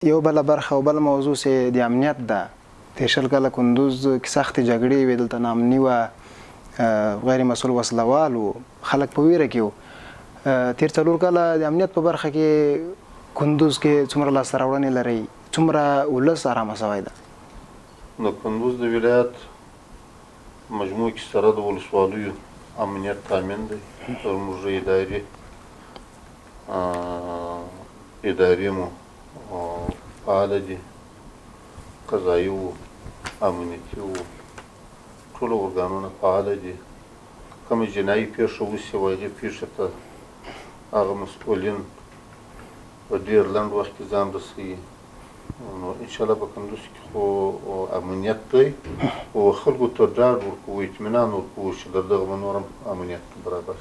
یو بله برخه او بل موضوع چې د امنیت ده. تېر شل کاله کندوز کې سختې جګړې وې، دلته ناامني وه، غیر مسؤل وسلوال وو، خلک په ویره کې وو. تېر 4 کاله د امنیت په برخه کې کندوز کې څومره لاسته راوړنې لرئ؟ څومره ولس ارامه سوی ده؟ د کندوز د ولایت مجموع کې سره د ولسوالیو امنیت تامین دی. زموږ ادارې مو فعاله دي، قضایي وو، امنیتي وو، ټول ارګانونه فعاله دي. کومه جنایي پیښه وشي و هغې پیښې ته هغه مسؤلین په ډېر لنډ وخت کې ځان رسوي. نو انشاءالله په کندوز کې خو امنیت دی او خلکو ته ډاډ ورکوو، اطمینان ورکوو چې د دغه به نور هم امنیت برابر